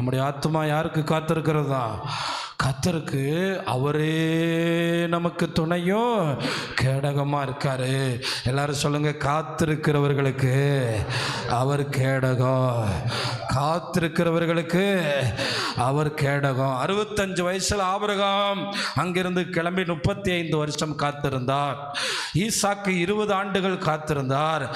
நம்முடைய ஆத்மா யாருக்கு காத்திருக்கிறதா? கர்த்தருக்கு. அவரே நமக்கு துணையும் கேடகமாக இருக்காரு. எல்லாரும் சொல்லுங்க, காத்திருக்கிறவர்களுக்கு அவர் கேடகம். காத்திருக்கிறவர்களுக்கு அவர் கேடகம். 65 வயசில் ஆபிரகாம் அங்கிருந்து கிளம்பி 35 வருஷம் காத்திருந்தார். ஈசாக்கு 20 ஆண்டுகள் காத்திருந்தார்.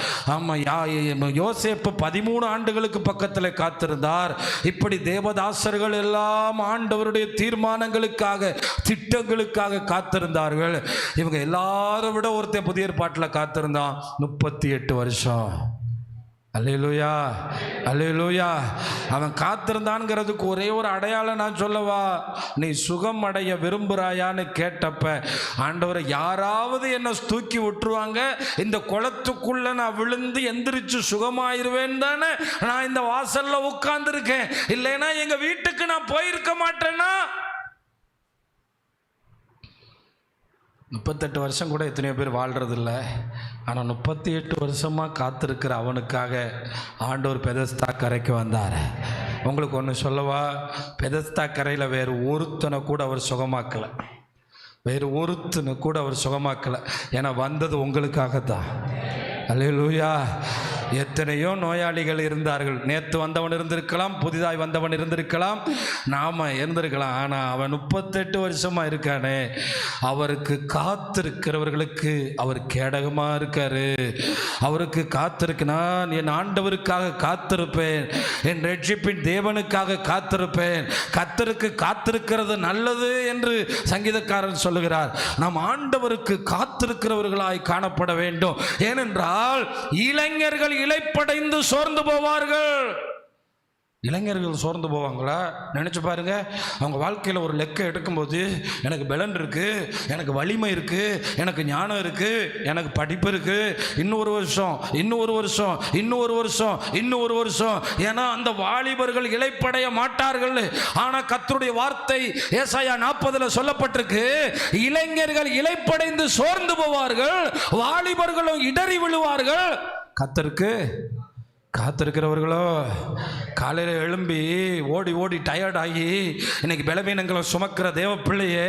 யோசேப்பு 13 ஆண்டுகளுக்கு பக்கத்தில் காத்திருந்தார். இப்படி தேவதாசர்கள் எல்லாம் ஆண்டவருடைய தீர்மானங்களுக்காக, திட்டங்களுக்காக காத்திருந்தார்கள். இவங்க எல்லாரும் விட ஒருத்தன் புதிய ஏற்பாட்டில் காத்திருந்தான் 38 வருஷம். அல்லேலூயா, அல்லேலூயா. அவன் காத்திருந்தான்ங்கிறதுக்கு ஒரே ஒரு அடையாளம் நான் சொல்லவா? நீ சுகம் அடைய விரும்புகிறாயான்னு கேட்டப்ப ஆண்டவரை, யாராவது என்னை தூக்கி விட்டுருவாங்க, இந்த குளத்துக்குள்ள நான் விழுந்து எந்திரிச்சு சுகமாயிருவேன் தானே நான் இந்த வாசல்ல உட்கார்ந்துருக்கேன். இல்லைன்னா எங்க வீட்டுக்கு நான் போயிருக்க மாட்டேன்னா. 38 வருஷம் கூட எத்தனையோ பேர் வாழ்கிறதில்ல. ஆனால் 38 வருஷமாக காத்திருக்கிற அவனுக்காக ஆண்டவர் பெதஸ்தா கரைக்கு வந்தார். உங்களுக்கு ஒன்று சொல்லவா? பெதஸ்தா கரையில் வேறு ஒருத்தனை கூட அவர் சுகமாக்கலை. வேறு ஒருத்தனை கூட அவர் சுகமாக்கலை. ஏன்னா வந்தது உங்களுக்காகத்தான். அல்லேலூயா. எத்தனையோ நோயாளிகள் இருந்தார்கள். நேற்று வந்தவன் இருந்திருக்கலாம், புதிதாய் வந்தவன் இருந்திருக்கலாம், நாம் இருந்திருக்கலாம். ஆனால் அவன் 38 வருஷமாக இருக்கானே, அவருக்கு காத்திருக்கிறவர்களுக்கு அவர் கேடகமாக இருக்காரு. அவருக்கு காத்திருக்கு. நான் என் ஆண்டவருக்காக காத்திருப்பேன், என் ரட்சிப்பின் தேவனுக்காக காத்திருப்பேன். கர்த்தருக்கு காத்திருக்கிறது நல்லது என்று சங்கீதக்காரன் சொல்லுகிறார். நாம் ஆண்டவருக்கு காத்திருக்கிறவர்களாய் காணப்பட வேண்டும். ஏனென்றால் இளைஞர்கள் இளைப்படைந்து சோர்ந்து போவார்கள். இளைஞர்கள் சோர்ந்து போவாங்களா? நினச்சி பாருங்க. அவங்க வாழ்க்கையில் ஒரு லெக்க எடுக்கும்போது, எனக்கு பலன் இருக்குது, எனக்கு வலிமை இருக்குது, எனக்கு ஞானம் இருக்குது, எனக்கு படிப்பு இருக்குது, இன்னொரு வருஷம், இன்னொரு வருஷம், இன்னொரு வருஷம், இன்னொரு வருஷம். ஏன்னா அந்த வாலிபர்கள் இளைப்படைய மாட்டார்கள். ஆனால் கர்த்தருடைய வார்த்தை ஏசாயா 40 சொல்லப்பட்டிருக்கு, இளைஞர்கள் இளைப்படைந்து சோர்ந்து போவார்கள், வாலிபர்களும் இடறி விழுவார்கள். கர்த்தருக்கு காத்திருக்கிறவர்களோ காலையில் எழும்பி ஓடி ஓடி டயர்டாகி இன்னைக்கு பலவீனங்களை சுமக்கிற தேவ பிள்ளையே,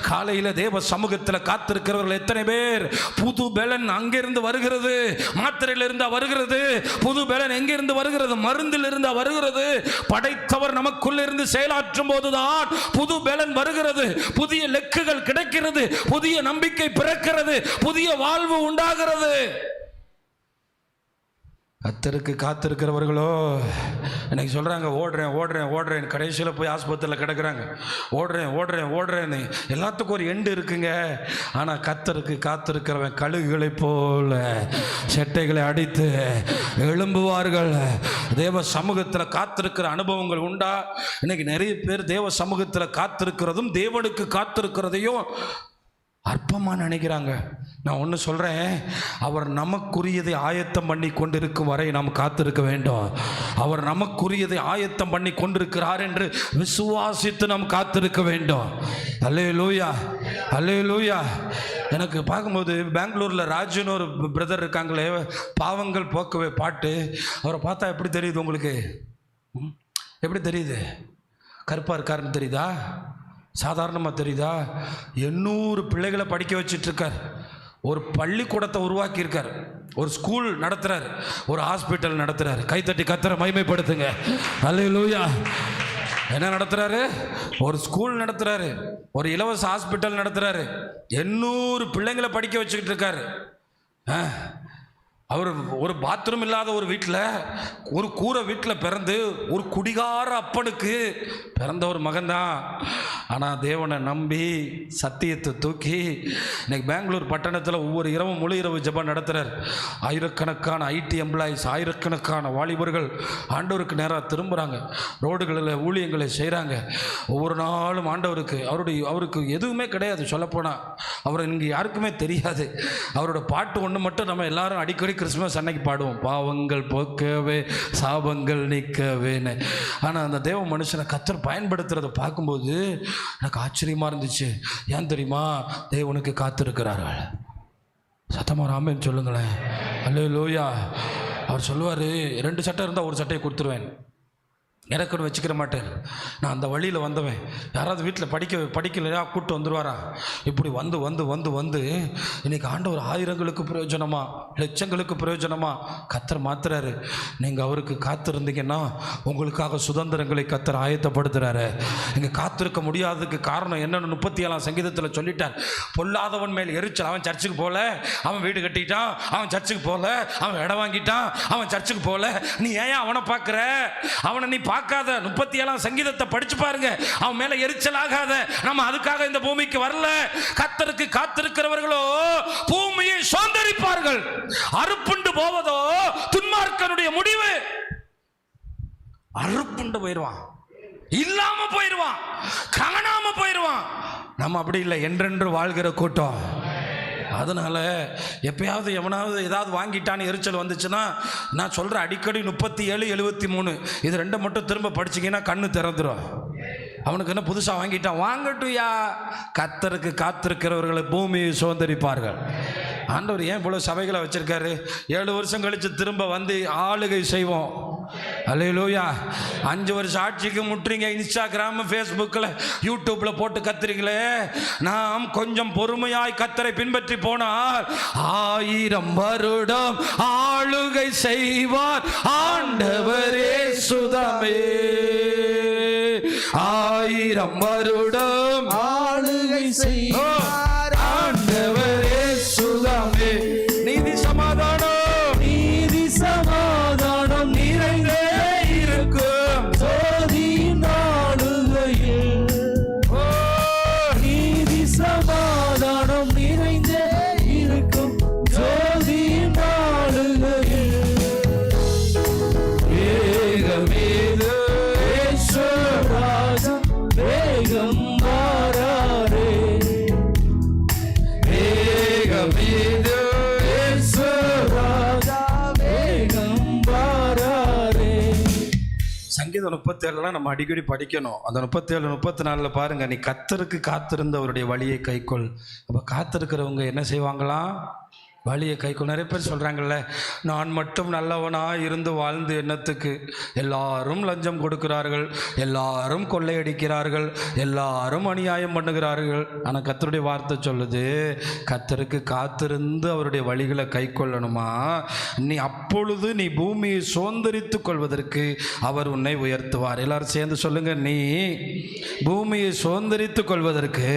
காலையில் தேவ சமூகத்தில் காத்திருக்கிறவர்கள் எத்தனை பேர்? புது பலன் அங்கிருந்து வருகிறது. மாத்திரையில் இருந்தா வருகிறது. புது பலன் எங்கிருந்து வருகிறது? மருந்தில் இருந்தா வருகிறது. படைத்தவர் நமக்குள்ள இருந்து செயலாற்றும் போதுதான் புது பலன் வருகிறது. புதிய லெக்குகள் கிடைக்கிறது. புதிய நம்பிக்கை பிறக்கிறது. புதிய வாழ்வு உண்டாகிறது. கர்த்தருக்கு காத்திருக்கிறவர்களோ எனக்கு சொல்கிறாங்க, ஓடுறேன் ஓடுறேன் ஓடுறேன், கடைசியில் போய் ஆஸ்பத்திரியில் கிடக்குறாங்க. ஓடுறேன் ஓடுறேன் ஓடுறேன்னு. எல்லாத்துக்கும் ஒரு எண்டு இருக்குங்க. ஆனால் கர்த்தருக்கு காத்திருக்கிறவன் கழுகுகளை போல செட்டைகளை அடித்து எழும்புவார்கள். தேவ சமூகத்தில் காத்திருக்கிற அனுபவங்கள் உண்டா? இன்னைக்கு நிறைய பேர் தேவ சமூகத்தில் காத்திருக்கிறதும் தேவனுக்கு காத்திருக்கிறதையும் அற்பமாக நினைக்கிறாங்க. நான் ஒன்று சொல்கிறேன், அவர் நமக்குரியதை ஆயத்தம் பண்ணி கொண்டிருக்கும் வரை நாம் காத்திருக்க வேண்டும். அவர் நமக்குரியதை ஆயத்தம் பண்ணி கொண்டிருக்கிறார் என்று விசுவாசித்து நாம் காத்திருக்க வேண்டும். அல்லேலூயா, அல்லேலூயா. எனக்கு பார்க்கும்போது பெங்களூரில் ராஜுன்னு ஒரு பிரதர் இருக்காங்களே, பாவங்கள் போக்கவே பாட்டு, அவரை பார்த்தா எப்படி தெரியுது உங்களுக்கு? எப்படி தெரியுது? கருப்பாக இருக்காருன்னு தெரியுதா? சாதாரணமாக தெரியுதா? 800 பிள்ளைகளை படிக்க வச்சிட்ருக்கார். ஒரு பள்ளிக்கூடத்தை உருவாக்கியிருக்கார். ஒரு ஸ்கூல் நடத்துகிறார். ஒரு ஹாஸ்பிட்டல் நடத்துகிறார். கைத்தட்டி கர்த்தரை மகிமைப்படுத்துங்க. அல்லேலூயா. என்ன நடத்துகிறாரு? ஒரு ஸ்கூல் நடத்துகிறாரு. ஒரு இலவச ஹாஸ்பிட்டல் நடத்துகிறாரு. 800 பிள்ளைங்களை படிக்க வச்சுக்கிட்டு இருக்காரு. அவர் ஒரு பாத்ரூம் இல்லாத ஒரு வீட்டில், ஒரு கூரை வீட்டில் பிறந்து ஒரு குடிகார அப்பனுக்கு பிறந்த ஒரு மகன்தான். ஆனால் தேவனை நம்பி சத்தியத்தை தூக்கி இன்னைக்கு பெங்களூர் பட்டணத்தில் ஒவ்வொரு இரவும் முழு இரவு ஜெபம் நடத்துகிறார். ஆயிரக்கணக்கான ஐடி எம்ப்ளாயிஸ், ஆயிரக்கணக்கான வாலிபர்கள் ஆண்டவருக்கு நேராக திரும்புகிறாங்க. ரோடுகளில் ஊழியங்களை செய்கிறாங்க. ஒவ்வொரு நாளும் ஆண்டவருக்கு அவருக்கு எதுவுமே கிடையாது. சொல்லப்போனால் அவர் இங்கே யாருக்குமே தெரியாது. அவரோட பாட்டு ஒன்று மட்டும் நம்ம எல்லாரும் அடிக்கடி கிறிஸ்துமஸ் அன்னைக்கு பாடுவோம், பாவங்கள் போக்கவே சாபங்கள் நீக்கவேன்னு. ஆனால் அந்த தேவ மனுஷனை கர்த்தர் பயன்படுத்துறதை பார்க்கும்போது எனக்கு ஆச்சரியமாக இருந்துச்சு. ஏன் தெரியுமா? தேவனுக்கு காத்திருக்கிறார்கள். சத்தமாக ஒரு ஆமென் சொல்லுங்களேன். அல்லேலூயா. அவர் சொல்லுவார், 2 சட்டை இருந்தால் ஒரு சட்டையை கொடுத்துருவேன். எனக்குன்னு வச்சுக்கிற மாட்டேன். நான் அந்த வழியில் வந்தவன். யாராவது வீட்டில் படிக்கலையா கூப்பிட்டு வந்துடுவாரா? இப்படி வந்து வந்து வந்து வந்து இன்றைக்கி ஆண்டவர் ஆயிரங்களுக்கு பிரயோஜனமா, லட்சங்களுக்கு பிரயோஜனமா கத்தர் மாத்துறாரு. நீங்கள் அவருக்கு காத்திருந்தீங்கன்னா உங்களுக்காக சுதந்திரங்களை கத்தர் ஆயத்தப்படுத்துகிறாரு. நீங்கள் காத்திருக்க முடியாததுக்கு காரணம் என்னென்னு 37ஆம் சங்கீதத்தில் சொல்லிட்டார். பொல்லாதவன் மேல் எரிச்சல். அவன் சர்ச்சுக்கு போகல, அவன் வீடு கட்டிட்டான், அவன் சர்ச்சுக்கு போகல, அவன் இடம் வாங்கிட்டான், அவன் சர்ச்சுக்கு போகல, நீ ஏன் அவனை பார்க்குற? அவனை நீ பார்க்காத. 37ஆம் சங்கீதத்தை படிச்சு பாருங்க. அவன் மேல எரிச்சல் ஆகாத. நம்ம அதுக்காக இந்த பூமிக்கு வரல. கர்த்தருக்கு காத்திருக்கிறவர்களோ பூமியை சுதந்தரிப்பார்கள். அறுப்புண்டு போவதோ துன்மார்க்கனுடைய முடிவு. அறுப்புண்டு போயிடுவான், இல்லாம போயிடுவான், காணாம போயிடுவான். நம்ம அப்படி இல்லை, என்றென்று வாழ்கிற கூட்டம். அதனால் எப்பயாவது எவனாவது ஏதாவது வாங்கிட்டான்னு எரிச்சல் வந்துச்சுன்னா நான் சொல்கிறேன், அடிக்கடி 37, 73 இது ரெண்டை மட்டும் திரும்ப படிச்சிங்கன்னா கண்ணு திறந்துடும். அவனுக்கு என்ன புதுசாக வாங்கிட்டான், வாங்கட்டுயா. கர்த்தருக்கு காத்திருக்கிறவர்களை பூமியை சுதந்தரிப்பார்கள். ஆண்டவர் ஏன் இவ்வளோ சபைகளை வச்சிருக்காரு? 7 வருஷம் கழித்து திரும்ப வந்து ஆளுகை செய்வோம். அல்லேலூயா. 5 வருஷம் ஆட்சிக்கு முட்டுறீங்க, இன்ஸ்டாகிராம், ஃபேஸ்புக்கில், யூடியூப்பில் போட்டு கத்துறீங்களே. நாம் கொஞ்சம் பொறுமையாய் கர்த்தரை பின்பற்றி போனால் 1000 வருடம் ஆளுகை செய்வார் ஆண்டவரே சுதமே. 1000 வருடம் ஆளுகை செய்வார் ஆண்டவரே சுதமே. நீதி சமாதானம், நீதி சமாதானம் நிறைந்தே இருக்கும் ஜோதியின் ஆளுகையில். நீதி சமாதானம் நிறைந்தே இருக்கும் ஜோதியின் ஆளுகையில். வேகமேது ராஜா வேகம் வாராரே. வேகமேது ராஜா வேகம் வாராரே. சங்கீதம் 37 நம்ம அடிக்கடி படிக்கணும். அந்த 37, 34 பாருங்க. நீ கர்த்தருக்கு காத்திருந்த அவருடைய வழியை கைக்கொள். அப்போ காத்திருக்கிறவங்க என்ன செய்வாங்களாம்? வழியை கைக்கொள். நிறைய பேர் சொல்கிறாங்கல்ல, நான் மட்டும் நல்லவனாக இருந்து வாழ்ந்து எண்ணத்துக்கு. எல்லாரும் லஞ்சம் கொடுக்கிறார்கள், எல்லாரும் கொள்ளையடிக்கிறார்கள், எல்லாரும் அநியாயம் பண்ணுகிறார்கள். ஆனால் கர்த்தருடைய வார்த்தை சொல்லுது, கர்த்தருக்கு காத்திருந்து அவருடைய வழிகளை கைக்கொள்ளணுமா, நீ அப்பொழுது நீ பூமியை சுதந்தரித்து கொள்வதற்கு அவர் உன்னை உயர்த்துவார். எல்லாரும் சேர்ந்து சொல்லுங்க, நீ பூமியை சுதந்தரித்து கொள்வதற்கு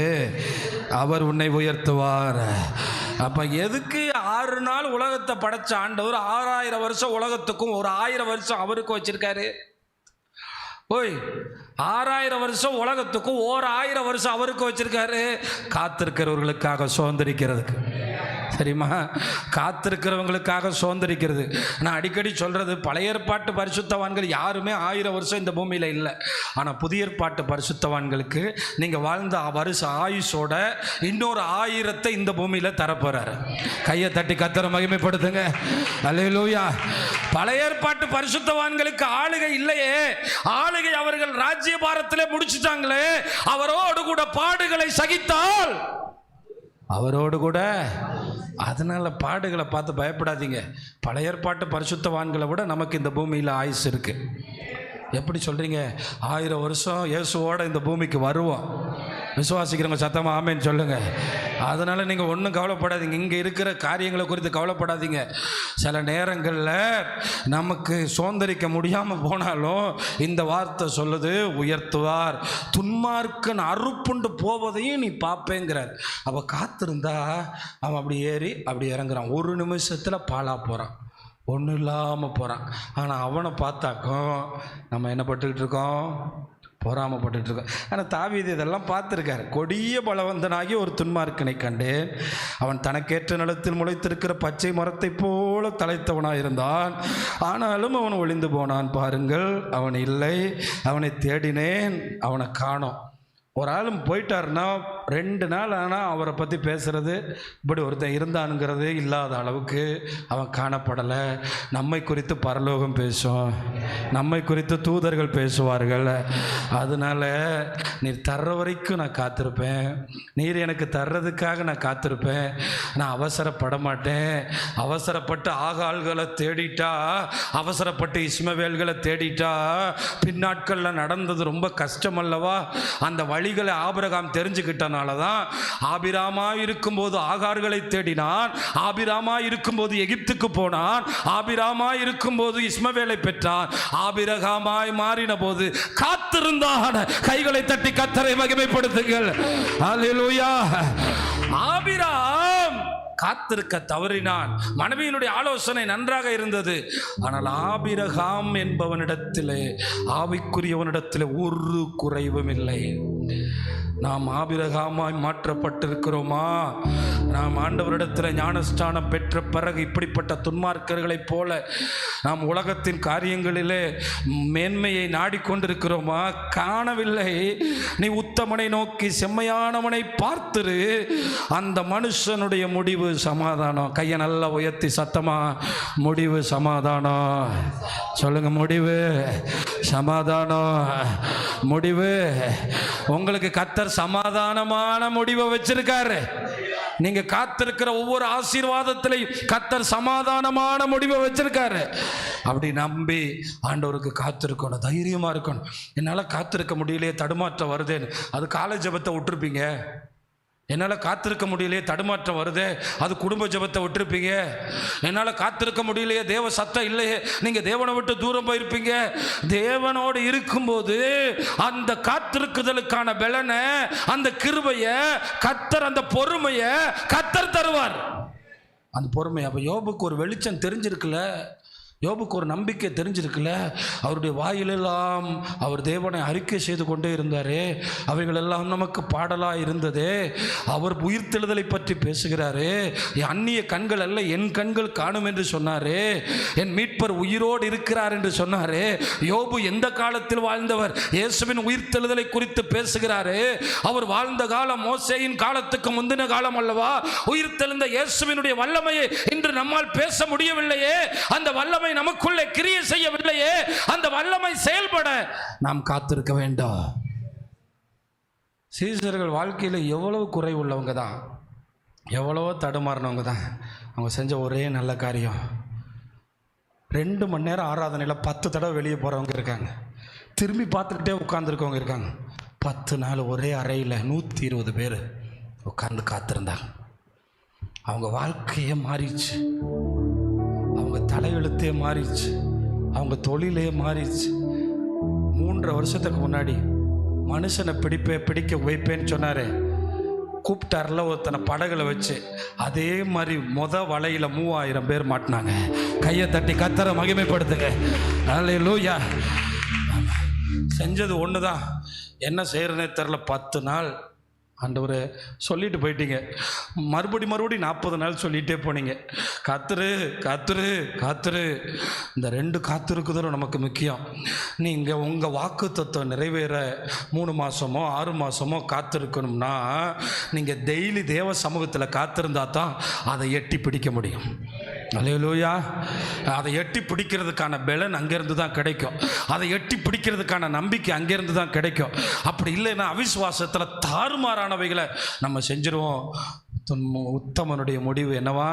அவர் உன்னை உயர்த்துவார். அப்போ எதுக்கு 6 நாள் உலகத்தை படைச்ச ஆண்டவர் 6000 வருஷம் உலகத்துக்கும் 1000 வருஷம் அவருக்கும் வச்சிருக்காரு? ஓய், 6000 வருஷம் உலகத்துக்கும் 1000 வருஷம் அவருக்கு வச்சிருக்காரு. காத்திருக்கிறவர்களுக்காக சுதந்திரிக்கிறதுக்கு. சரிம்மா? காத்திருக்கிறவங்களுக்காக சுதந்திரிக்கிறது. நான் அடிக்கடி சொல்கிறது, பழைய ஏற்பாட்டு பரிசுத்தவான்கள் யாருமே 1000 வருஷம் இந்த பூமியில் இல்லை. ஆனால் புதிய ஏற்பாட்டு பரிசுத்தவான்களுக்கு நீங்கள் வாழ்ந்த வருஷ ஆயுஷோட இன்னொரு 1000 இந்த பூமியில் தரப்போறாரு. கையை தட்டி கர்த்தரை மகிமைப்படுத்துங்க. அல்லேலூயா. பழைய ஏற்பாட்டு பரிசுத்தவான்களுக்கு ஆளுகை இல்லையே. ஆளுகை அவர்கள் ராஜ்யபாரத்திலே முடிச்சுட்டாங்களே. அவரோடு கூட பாடுகளை சகித்தால் அவரோடு கூட. அதனால் பாடுகளை பார்த்து பயப்படாதீங்க. பழைய ஏற்பாட்டு பரிசுத்தவான்களை விட நமக்கு இந்த பூமியில் ஆயுசு இருக்குது. எப்படி சொல்கிறீங்க? 1000 வருஷம் இயேசுவோட இந்த பூமிக்கு வருவோம். விசுவாசிக்கிறவங்க சத்தமாக ஆமேன்னு சொல்லுங்கள். அதனால் நீங்கள் ஒன்றும் கவலைப்படாதீங்க. இங்கே இருக்கிற காரியங்களை குறித்து கவலைப்படாதீங்க. சில நேரங்களில் நமக்கு சுதந்திரிக்க முடியாமல் போனாலும் இந்த வார்த்தை சொல்லுது, உயர்த்துவார். துன்மார்க்கன் அறுப்புண்டு போவதையும் நீ பார்ப்பேங்கிறார். அப்போ காத்திருந்தா அவன் அப்படி ஏறி அப்படி இறங்குறான். ஒரு நிமிஷத்தில் பாழா போகிறான், ஒன்றும் இல்லாமல் போகிறான். ஆனால் அவனை பார்த்தாக்கும் நம்ம என்ன பட்டுக்கிட்டு இருக்கோம்? பொறாமப்பட்டு இருக்கோம். ஆனால் தாவீது இதெல்லாம் பார்த்துருக்காரு. கொடிய பலவந்தனாகி ஒரு துன்மார்க்கனை கண்டேன். அவன் தனக்கேற்ற நிலத்தில் முளைத்திருக்கிற பச்சை மரத்தை போல தலைத்தவனாக இருந்தான். ஆனாலும் அவன் ஒளிந்து போனான். பாருங்கள், அவன் இல்லை. அவனை தேடினேன், அவனை காணோம். ஒரு ஆளும் போயிட்டாருன்னா 2 நாள் ஆனால் அவரை பற்றி பேசுகிறது, இப்படி ஒருத்தன் இருந்தானுங்கிறதே இல்லாத அளவுக்கு அவன் காணப்படலை. நம்மை குறித்து பரலோகம் பேசும், நம்மை குறித்து தூதர்கள் பேசுவார்கள். அதனால் நீர் தர்ற வரைக்கும் நான் காத்திருப்பேன், நீர் எனக்கு தர்றதுக்காக நான் காத்திருப்பேன். நான் அவசரப்பட மாட்டேன். அவசரப்பட்டு ஆகாள்களை தேடிட்டா, அவசரப்பட்டு இஸ்மவேல்களை தேடிட்டா பின்னாட்களில் நடந்தது ரொம்ப கஷ்டம் அல்லவா? அந்த வழிகளை ஆபிரகாம் தெரிஞ்சுக்கிட்டனால தான் ஆபிராமாய் இருக்கும்போது ஆகார்களை தேடினான், ஆபிராமாய் இருக்கும்போது எகிப்துக்கு போனான், ஆபிராமாய் இருக்கும்போது இஸ்மவேலை பெற்றான், ஆபிரகாமாய் மாறின போது காத்திருந்தான். கைகளை தட்டி கர்த்தரை மகிமைப்படுத்துங்கள். அல்லேலூயா. ஆபிராம் காத்திருக்க தவறினான். மனைவியினுடைய ஆலோசனை நன்றாக இருந்தது. ஆனால் ஆபிரகாம் என்பவனிடத்திலே, ஆவிக்குரியவனிடத்திலே ஒரு குறைவும் இல்லை. நாம் ஆபிரகாமாய் மாற்றப்பட்டிருக்கிறோமா? நாம் ஆண்டவரிடத்தில் ஞானஸ்தானம் பெற்ற பிறகு இப்படிப்பட்ட துன்மார்க்கர்களைப் போல நாம் உலகத்தின் காரியங்களிலே மேன்மையை நாடிக்கொண்டிருக்கிறோமா? காணவில்லை. நீ உத்தமனை நோக்கி செம்மையானவனை பார்த்திரு, அந்த மனுஷனுடைய முடிவு சமாதானம். கையை நல்லா உயர்த்தி சத்தமா, முடிவு சமாதானம் சொல்லுங்க. முடிவு சமாதானம். முடிவு உங்களுக்கு கர்த்தர் சமாதானமான முடிவை வச்சிருக்காரு. நீங்க காத்திருக்கிற ஒவ்வொரு ஆசீர்வாதத்திலையும் கர்த்தர் சமாதானமான முடிவை வச்சிருக்காரு. அப்படி நம்பி ஆண்டவருக்கு காத்திருக்கணும், தைரியமா இருக்கணும். என்னால் காத்திருக்க முடியலையே, தடுமாற்றம் வருதேன்னு, அது காலை ஜெபத்தை விட்டுருப்பீங்க. என்னால் காத்திருக்க முடியலையே, தடுமாற்றம் வருதே, அது குடும்ப ஜெபத்தை விட்டுருப்பீங்க. என்னால் காத்திருக்க முடியலையே, தேவ சத்தம் இல்லையே, நீங்கள் தேவனை விட்டு தூரம் போயிருப்பீங்க. தேவனோடு இருக்கும்போது அந்த காத்திருக்குதலுக்கான பலனை, அந்த கிருபையை கர்த்தர், அந்த பொறுமையை கர்த்தர் தருவார். அந்த பொறுமை. அப்போ யோபுக்கு ஒரு வெளிச்சம் தெரிஞ்சிருக்குல்ல, யோபுக்கு ஒரு நம்பிக்கை தெரிஞ்சிருக்குல்ல. அவருடைய வாயிலெல்லாம் அவர் தேவனை அறிக்கை செய்து கொண்டே இருந்தாரே, அவைகளெல்லாம் நமக்கு பாடலாக இருந்ததே. அவர் உயிர்த்தெழுதலை பற்றி பேசுகிறாரே. அந்நிய கண்கள் அல்ல என் கண்கள் காணும் என்று சொன்னாரே. என் மீட்பர் உயிரோடு இருக்கிறார் என்று சொன்னாரே. யோபு எந்த காலத்தில் வாழ்ந்தவர்? இயேசுவின் உயிர்த்தெழுதலை குறித்து பேசுகிறாரே. அவர் வாழ்ந்த காலம் மோசேயின் காலத்துக்கு முந்தின காலம் அல்லவா? உயிர்த்தெழுந்த இயேசுவினுடைய வல்லமையை இன்று நம்மால் பேச முடியவில்லையே. அந்த வல்லமை நமக்குள்ளே கிரியை செய்யவில்லையே. அந்த வல்லமை செயல்பட நாம் காத்திருக்க வேண்டும். சீசர்கள் வாழ்க்கையில் எவ்வளவு குறைவுள்ளவங்க தான், எவ்வளவோ தடுமாறினவங்க தான். அவங்க செஞ்ச ஒரே நல்ல காரியம், 2 மணி நேரம் ஆராதனையில் 10 தடவை வெளியே போகிறவங்க இருக்காங்க, திரும்பி பார்த்துக்கிட்டே உட்காந்துருக்கவங்க இருக்காங்க. 10 நாள் ஒரே அறையில் 120 பேர் உட்கார்ந்து காத்திருந்தாங்க. அவங்க வாழ்க்கையே மாறிச்சு, அவங்க தலையெழுத்தே மாறிச்சு, அவங்க தொழிலே மாறிச்சு. 3 வருஷத்துக்கு முன்னாடி மனுஷனை பிடிக்க வைப்பேன்னு சொன்னாரே, கூப்பிட்டார்ல ஒருத்தனை படகுல வச்சு, அதே மாதிரி வலையில் 3000 பேர் மாட்டினாங்க. கையை தட்டி கர்த்தரை மகிமைப்படுத்துங்க. அல்லேலூயா. செஞ்சது ஒன்று தான், என்ன செய்யறதுனே தெரில. 10 நாள் ஆண்டவரே சொல்லிட்டு போயிட்டீங்க, மறுபடி 40 நாள் சொல்லிகிட்டே போனீங்க. காத்துரு காத்துரு காத்துரு. இந்த 2 காத்திருக்குதலும் நமக்கு முக்கியம். நீங்கள் உங்கள் வாக்கு தத்துவம் நிறைவேற 3 மாதமோ 6 மாதமோ காத்திருக்கணும்னா, நீங்கள் டெய்லி தேவ சமூகத்தில் காத்திருந்தா தான் அதை எட்டி பிடிக்க முடியும். அல்லேலூயா. அதை எட்டி பிடிக்கிறதுக்கான பலன் அங்கேருந்து தான் கிடைக்கும். அதை எட்டி பிடிக்கிறதுக்கான நம்பிக்கை அங்கேருந்து தான் கிடைக்கும். அப்படி இல்லைன்னா அவிசுவாசத்தில் தாறுமாறானவைகளை நம்ம செஞ்சிருவோம். உத்தமனுடைய முடிவு என்னவா?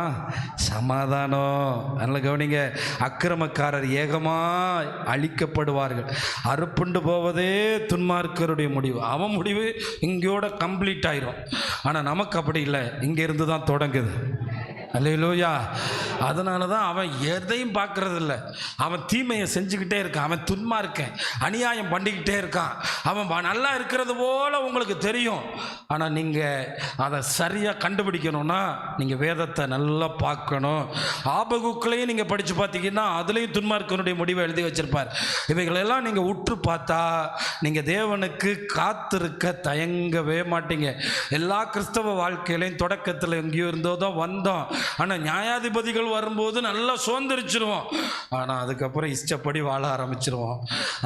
சமாதானம். நல்ல கவனிங்க. அக்கிரமக்காரர் ஏகமாக அழிக்கப்படுவார்கள், அறுப்புண்டு போவதே துன்மார்க்கருடைய முடிவு. அவன் முடிவு இங்கேயோட கம்ப்ளீட் ஆயிரும். ஆனால் நமக்கு அப்படி இல்லை, இங்கேருந்து தான் தொடங்குது. அல்லேலூயா. அதனால தான் அவன் எதையும் பார்க்கறதில்ல. அவன் தீமையை செஞ்சுக்கிட்டே இருக்கான், அவன் துன்மார்க்கன், அநியாயம் பண்ணிக்கிட்டே இருக்கான். அவன் நல்லா இருக்கிறது போல உங்களுக்கு தெரியும். ஆனால் நீங்கள் அதை சரியாக கண்டுபிடிக்கணும்னா நீங்கள் வேதத்தை நல்லா பார்க்கணும். ஆபகுக்குள்ளேயும் நீங்கள் படித்து பார்த்தீங்கன்னா அதுலேயும் துன்மார்க்கனுடைய முடிவை எழுதி வச்சிருப்பார். இவைகளெல்லாம் நீங்கள் உற்று பார்த்தா நீங்கள் தேவனுக்கு காத்திருக்க தயங்கவே மாட்டீங்க. எல்லா கிறிஸ்தவ வாழ்க்கையிலையும் தொடக்கத்தில் எங்கேயோ இருந்தோ தான் வந்தோம். ஆனால் நியாயாதிபதிகள் வரும்போது நல்லா சோர்ந்துருச்சிருவோம். ஆனால் அதுக்கப்புறம் இஷ்டப்படி வாழ ஆரம்பிச்சிருவோம்.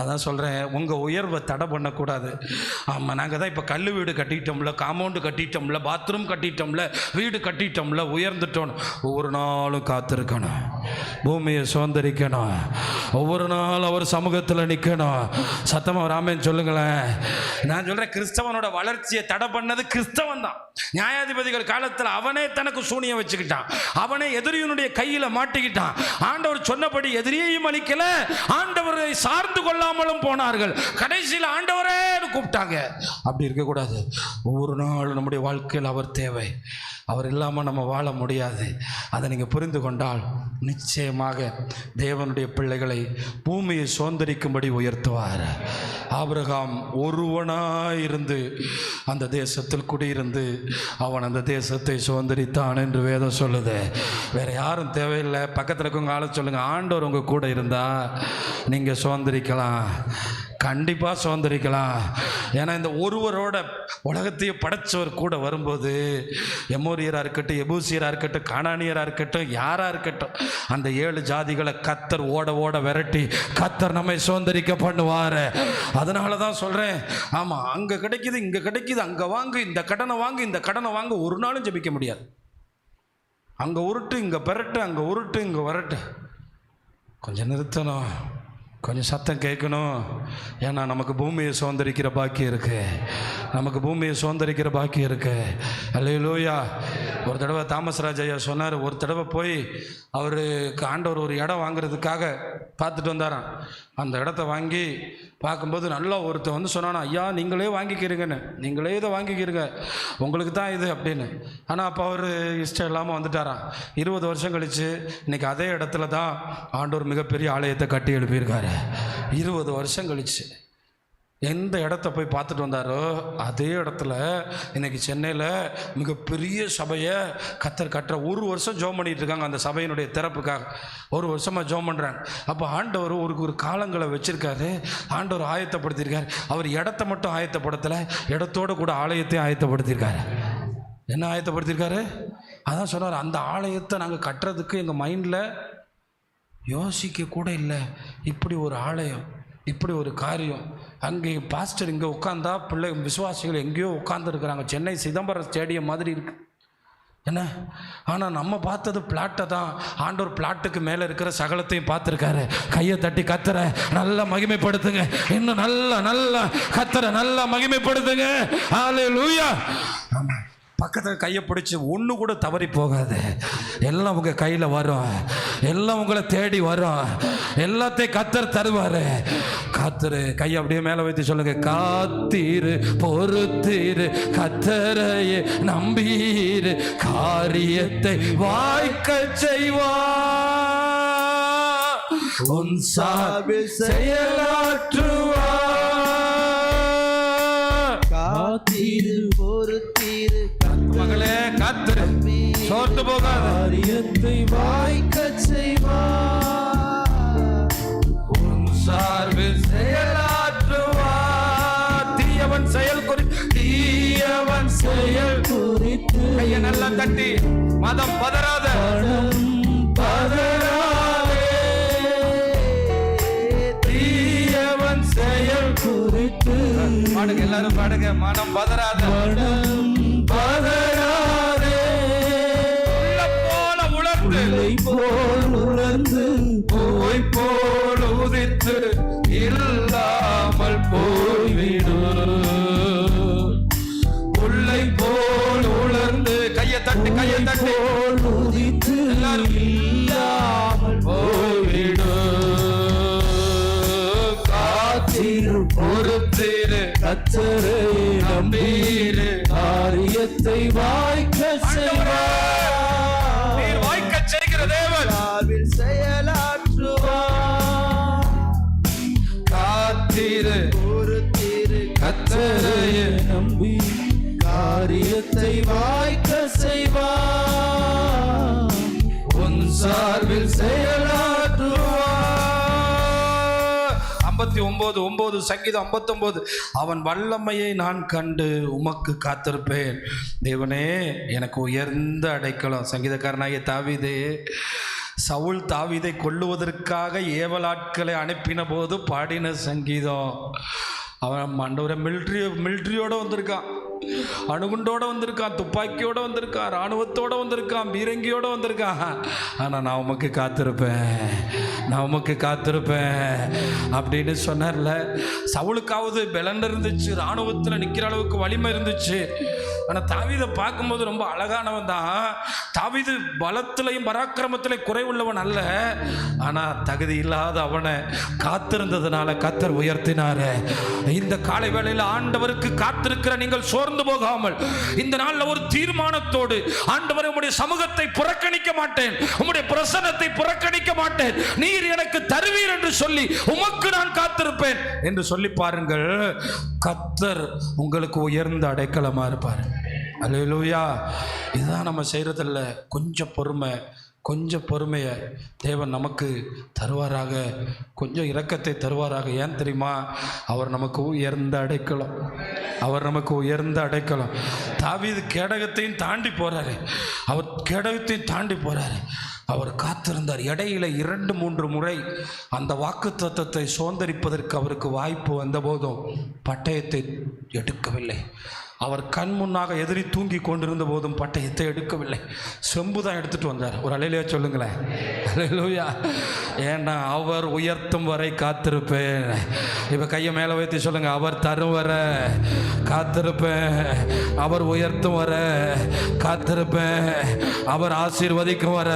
அதான் சொல்கிறேன், உங்கள் உயர்வை தடை பண்ணக்கூடாது. ஆமாம், நாங்கள் தான் இப்போ கல் வீடு கட்டிட்டோம்ல, காம்பவுண்டு கட்டிட்டோம்ல, பாத்ரூம் கட்டிட்டோம்ல, வீடு கட்டிட்டோம்ல, உயர்ந்துட்டோம். ஒவ்வொரு நாளும் காத்திருக்கணும், பூமியை சுதந்திரிக்கணும், ஒவ்வொரு நாள் அவர் சமூகத்தில் நிற்கணும். சத்தமாக ராமன் சொல்லுங்களேன். நான் சொல்கிறேன், கிறிஸ்தவனோட வளர்ச்சியை தடை பண்ணது கிறிஸ்தவன் தான். நியாயாதிபதிகள் காலத்தில் அவனே தனக்கு சூனியம் வச்சுக்கிட்டான், அவனே எதிரியினுடைய கையில் மாட்டிக்கிட்டான். ஆண்டவர் சொன்னபடி எதிரியையும் அளிக்கல, ஆண்டவரை சார்ந்து கொள்ளாமலும் போனார்கள். கடைசியில் ஆண்டவரே கூப்பிட்டாங்க. அப்படி இருக்கக்கூடாது. ஒவ்வொரு நாளும் நம்முடைய வாழ்க்கையில் அவர் தேவை. அவர் இல்லாமல் நம்ம வாழ முடியாது. அதை நீங்கள் புரிந்து கொண்டால் நிச்சயமாக தேவனுடைய பிள்ளைகளை பூமியை சுதந்திரிக்கும்படி உயர்த்துவார். ஆபிரகாம் ஒருவனாயிருந்து அந்த தேசத்தில் குடியிருந்து அவன் அந்த தேசத்தை சுதந்திரித்தான் என்று வேதம் சொல்லுது. வேறு யாரும் தேவையில்லை. பக்கத்தில் இருக்கவங்க ஆள சொல்லுங்கள், ஆண்டவர் உங்கள் கூட இருந்தால் நீங்கள் சுதந்திரிக்கலாம், கண்டிப்பாக சுதந்திரிக்கலாம். ஏன்னா இந்த ஒருவரோட உலகத்தையே படைச்சவர் கூட வரும்போது, எமோரியராக இருக்கட்டும், எபூசியராக இருக்கட்டும், கானானியராக இருக்கட்டும், யாராக இருக்கட்டும், அந்த 7 ஜாதிகளை கத்தர் ஓட ஓட விரட்டி கத்தர் நம்மை சுதந்திரிக்க பண்ணுவார். அதனால தான் சொல்கிறேன், ஆமாம், அங்கே கிடைக்கிது, இங்கே கிடைக்கிது, அங்கே வாங்கு, இந்த கடனை வாங்கு, இந்த கடனை வாங்க, ஒரு நாளும் ஜெபிக்க முடியாது. அங்கே உருட்டு, இங்கே பெரட்டு, அங்கே உருட்டு, இங்கே வரட்டு. கொஞ்சம் நிறுத்தணும், கொஞ்சம் சத்தம் கேட்கணும். ஏன்னா நமக்கு பூமியை சுதந்திரிக்கிற பாக்கியம் இருக்குது, நமக்கு பூமியை சுதந்திரிக்கிற பாக்கியம் இருக்குது. அல்லேலூயா. ஒரு தடவை தாமஸ் ராஜ் ஐயா சொன்னார், ஒரு தடவை போய் அவருக்கு ஆண்டவர் ஒரு இடம் வாங்குறதுக்காக பார்த்துட்டு வந்தாராம். அந்த இடத்த வாங்கி பார்க்கும்போது நல்லா ஒருத்தர் வந்து சொன்னானா, ஐயா நீங்களே வாங்கிக்கிறீங்கன்னு, நீங்களே இதை வாங்கிக்கிறீங்க, உங்களுக்கு தான் இது அப்படின்னு. ஆனால் அப்போ அவர் இஷ்டம் இல்லாமல் வந்துட்டாராம். 20 வருஷம் கழித்து இன்றைக்கி அதே இடத்துல தான் ஆண்டவர் மிகப்பெரிய ஆலயத்தை கட்டி எழுப்பியிருக்காரு. 20 வருஷம் கழிச்சு எந்த இடத்த போய் பார்த்துட்டு வந்தாரோ அதே இடத்துல இன்றைக்கி சென்னையில் மிகப்பெரிய சபையை கத்தர் கட்டுற. 1 வருஷம் ஜோம் பண்ணிகிட்டு இருக்காங்க அந்த சபையினுடைய திறப்புக்காக. 1 வருஷமாக ஜோம் பண்ணுறாங்க. அப்போ ஆண்டவர் ஒரு காலங்களை வச்சுருக்காரு, ஆண்டவர் ஆயத்தப்படுத்தியிருக்காரு. அவர் இடத்த மட்டும் ஆயத்தப்படுத்தலை, இடத்தோடு கூட ஆலயத்தையும் ஆயத்தப்படுத்தியிருக்காரு. என்ன ஆயத்தப்படுத்தியிருக்காரு? அதான் சொன்னார், அந்த ஆலயத்தை நாங்கள் கட்டுறதுக்கு எங்கள் மைண்டில் யோசிக்க கூட இல்லை. இப்படி ஒரு ஆலயம், இப்படி ஒரு காரியம். அங்கே பாஸ்டர் இங்கே உட்காந்தா பிள்ளை விசுவாசிகள் எங்கேயோ உட்காந்துருக்குறாங்க. சென்னை சிதம்பரம் ஸ்டேடியம் மாதிரி இருக்குது என்ன. ஆனால் நம்ம பார்த்தது பிளாட்டை தான். ஆண்டவர் பிளாட்டுக்கு மேலே இருக்கிற சகலத்தையும் பார்த்துருக்காரு. கையை தட்டி கத்தரை நல்லா மகிமைப்படுத்துங்க, இன்னும் நல்லா கத்தரை நல்லா மகிமைப்படுத்துங்க. ஹல்லேலூயா. ஆமாம், பக்கத்தில் கையை பிடிச்சி ஒன்று கூட தவறி போகாது. எல்லாம் உங்கள் கையில் வரும், எல்லாம் உங்களை தேடி வரும், எல்லாத்தையும் கத்தர் தருவார். காத்திரு, கையை அப்படியே மேலே வைத்து சொல்லுங்க, காத்தீரு பொறுத்தீரு கத்தரையே நம்பீரு, காரியத்தை வாய்க்க செய்வார், உன் சார்பில் செயலாற்றுவார். காத்தீரு பொறுத்தீரு மகளே, காத்திரு, சோர்ந்து போகாத, காரியத்தை வாய்க்க செய்வார், உன் சார்பில் செயலாற்றுவார். தீயவன் செயல் குறித்து கையை நல்லா தட்டி, மதம் பதறாத, தீயவன் செயல் குறித்து பாடுங்க, எல்லாரும் பாடுங்க. மனம் பதறாத, போல் உணர்ந்து போய் போல் உதித்து இல்லாமல் போய்விடு, புல்லை போல் உணர்ந்து கையை தட்டு உதித்து எல்லாரும் இல்லாமல் போய்விடு. காத்திரு பொறுத்திரு கத்தரை நம்பீரு, காரியத்தை வாய்க்க செய்வார். செயலாற்றுவார். காத்திரு பொறுத்திரு கத்தரையை நம்பி, காரியத்தை வாய்க்க செய்வார், உன் சார்பில் செயலாற்றுவார். 59 9 சங்கீதம் 59, அவன் வல்லமையை நான் கண்டு உமக்கு காத்திருப்பேன். தேவனே எனக்கு உயர்ந்த அடைக்கலம். சங்கீதக்காரனாகிய தாவீது, சவுல் தாவீதை கொல்லுவதற்காக ஏவலாட்களை அனுப்பின போது பாடின சங்கீதம். அவன் ஆண்டவரை மிலிட்ரியோடு வந்திருக்கான், அணுகுண்டோடு வந்திருக்கான், துப்பாக்கியோடு வந்திருக்கான், இராணுவத்தோடு வந்திருக்கான், பீரங்கியோடு வந்திருக்கான். ஆனால் நான் உமக்கு காத்திருப்பேன், நான் உமக்கு காத்திருப்பேன் அப்படின்னு சொன்னார்ல. சவுலுக்காவது பலன் இருந்துச்சு, இராணுவத்தில் நிற்கிற அளவுக்கு வலிமை இருந்துச்சு. ஆனால் தாவீதை பார்க்கும்போது ரொம்ப அழகானவன் தான். தாவீது பலத்திலையும் பராக்கிரமத்திலையும் குறைவுள்ளவன் அல்ல. ஆனால் தகுதி இல்லாத அவனை காத்திருந்ததுனால கர்த்தர் உயர்த்தினார். இந்த காலை வேளையில் ஆண்டவருக்கு காத்திருக்கிற நீங்கள் சோர்ந்து போகாமல் இந்த நாளில் ஒரு தீர்மானத்தோடு, ஆண்டவரே உம்முடைய சமூகத்தை புறக்கணிக்க மாட்டேன், உம்முடைய பிரசன்னத்தை புறக்கணிக்க மாட்டேன், நீர் எனக்கு தருவீர் என்று சொல்லி உமக்கு நான் காத்திருப்பேன் என்று சொல்லி பாருங்கள். கர்த்தர் உங்களுக்கு உயர்ந்த அடைக்கலமா இருப்பார். அல்லேலூயா. இதுதான் நம்ம செய்யறதில்ல. கொஞ்சம் பொறுமை, கொஞ்சம் பொறுமையை தேவன் நமக்கு தருவாராக, கொஞ்சம் இரக்கத்தை தருவாராக. ஏன் தெரியுமா? அவர் நமக்கு உயர்ந்த அடைக்கலம், அவர் நமக்கு உயர்ந்த அடைக்கலம். தாவீது கேடகத்தையும் தாண்டி போறாரு, அவர் கேடகத்தையும் தாண்டி போறாரு. அவர் காத்திருந்தார். இடையில 2-3 முறை அந்த வாக்குத்தத்தத்தை சுதந்தரிப்பதற்கு அவருக்கு வாய்ப்பு வந்த போதும் பட்டயத்தை எடுக்கவில்லை. அவர் கண் முன்னாக எதிரி தூங்கி கொண்டிருந்த போதும் பட்டயத்தை எடுக்கவில்லை, செம்பு தான் எடுத்துட்டு வந்தார். ஒரு அல்லேலூயா சொல்லுங்களேன். அல்லேலூயா. ஏன்னா அவர் உயர்த்தும் வரை காத்திருப்பேன். இப்போ கையை மேலே வைத்து சொல்லுங்க, அவர் தரும் வர காத்திருப்பேன், அவர் உயர்த்தும் வர காத்திருப்பேன், அவர் ஆசீர்வதிக்கும் வர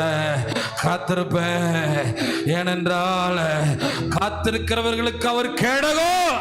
காத்திருப்பேன். ஏனென்றால் காத்திருக்கிறவர்களுக்கு அவர் கேடகம்.